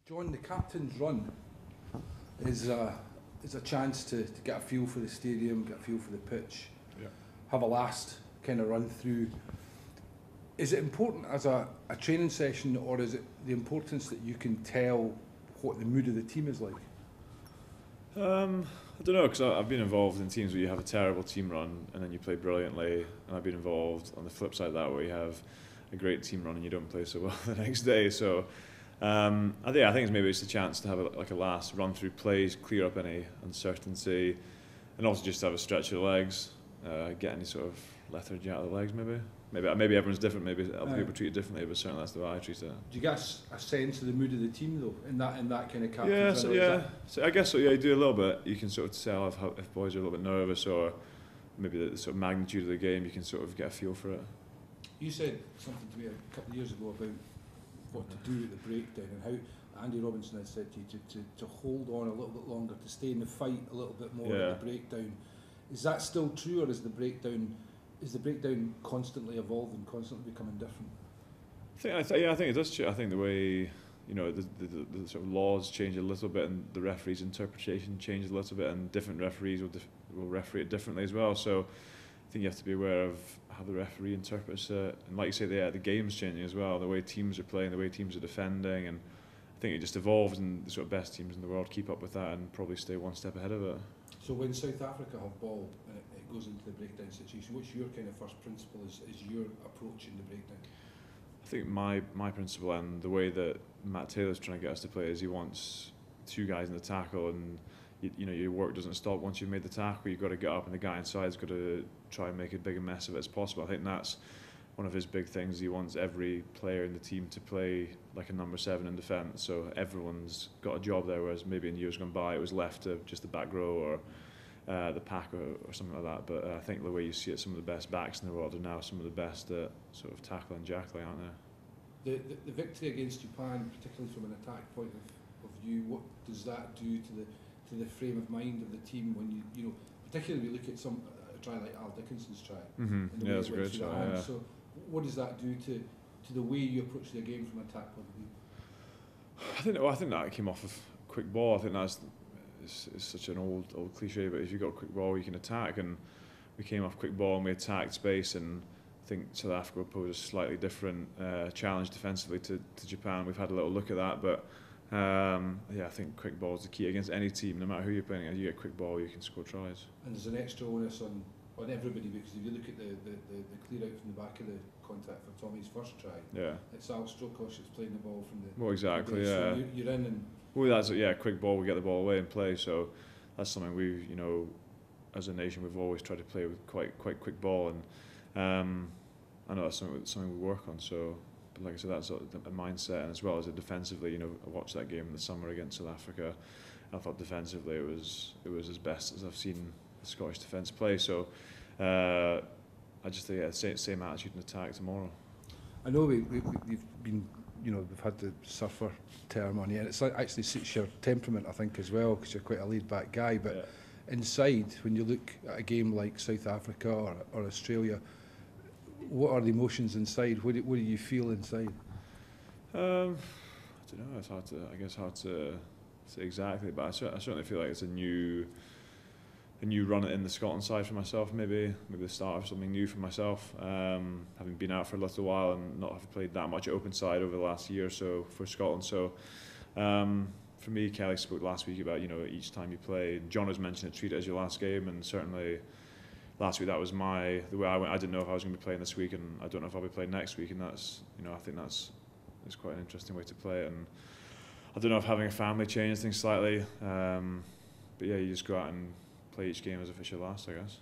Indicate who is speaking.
Speaker 1: John, the captain's run is a chance to get a feel for the stadium, get a feel for the pitch, have a last kind of run through. Is it important as a training session, or is it the importance that you can tell what the mood of the team is like?
Speaker 2: I don't know, because I've been involved in teams where you have a terrible team run and then you play brilliantly, and I've been involved on the flip side of that where you have a great team run and you don't play so well the next day. So I think it's a chance to have a last run through plays, clear up any uncertainty, and also just have a stretch of the legs, get any sort of lethargy out of the legs maybe. Maybe everyone's different, maybe other people treat it differently, but certainly that's the way I treat it.
Speaker 1: Do you get a sense of the mood of the team though, in that kind of captain?
Speaker 2: So I guess so. Yeah, you do a little bit. You can sort of tell if boys are a little bit nervous, or maybe the sort of magnitude of the game. You can sort of get a feel for it.
Speaker 1: You said something to me a couple of years ago about what to do at the breakdown, and how Andy Robinson had said to you to hold on a little bit longer, to stay in the fight a little bit more at the breakdown. Is that still true, or is the breakdown constantly evolving, constantly becoming different?
Speaker 2: I think it does change. I think the way the sort of laws change a little bit, and the referee's interpretation changes a little bit, and different referees will referee it differently as well. So I think you have to be aware of how the referee interprets it, and like you say, the game's changing as well. The way teams are playing, the way teams are defending, and I think it just evolves, and the sort of best teams in the world keep up with that and probably stay one step ahead of it.
Speaker 1: So when South Africa have ball and it goes into the breakdown situation, what's your kind of first principle is your approach in the breakdown?
Speaker 2: I think my principle, and the way that Matt Taylor's trying to get us to play, is he wants two guys in the tackle, and your work doesn't stop once you've made the tackle. You've got to get up, and the guy inside's got to try and make as big a mess of it as possible. I think that's one of his big things. He wants every player in the team to play like a number 7 in defence, so everyone's got a job there, whereas maybe in years gone by it was left to just the back row or the pack or something like that. But I think the way you see it, some of the best backs in the world are now some of the best at sort of tackling and jackling, aren't
Speaker 1: they? The victory against Japan, particularly from an attack point of view, what does that do to the frame of mind of the team when you particularly we look at a try like Al Dickinson's try?
Speaker 2: Mm-hmm. Yeah, that's a great try. Yeah.
Speaker 1: So what does that do to the way you approach the game from an attack point of view?
Speaker 2: I think that came off of quick ball. I think that's it's such an old cliche, but if you've got a quick ball, you can attack, and we came off quick ball and we attacked space, and I think South Africa posed a slightly different challenge defensively to Japan. We've had a little look at that, but I think quick ball is the key against any team, no matter who you're playing against. You get quick ball, you can score tries.
Speaker 1: And there's an extra onus on everybody, because if you look at the clear out from the back of the contact for Tommy's first try, it's Al Strokosh that's playing the ball from the...
Speaker 2: Well, exactly,
Speaker 1: so you're in and...
Speaker 2: Well, that's quick ball, we get the ball away and play, so that's something we, as a nation, we've always tried to play with quite quick ball, and I know that's something we work on. So, but like I said, that's a mindset, and as well as defensively, I watched that game in the summer against South Africa. I thought defensively it was as best as I've seen the Scottish defence play. So I just think same attitude and attack tomorrow.
Speaker 1: I know we've been, we've had the surfer term on you, and it actually suits your temperament, I think, as well, because you're quite a laid-back guy. But inside, when you look at a game like South Africa or Australia, what are the emotions inside? What do you feel inside?
Speaker 2: I don't know. It's hard to say exactly, but I certainly feel like it's a new run in the Scotland side for myself. Maybe the start of something new for myself. Having been out for a little while and not having played that much open side over the last year or so for Scotland. So for me, Kelly spoke last week about each time you play. John has mentioned it, treat it as your last game, and certainly last week that was the way I went. I didn't know if I was going to be playing this week, and I don't know if I'll be playing next week, and that's I think that's quite an interesting way to play it. And I don't know if having a family changes things slightly, but yeah, you just go out and play each game as if it's your last, I guess.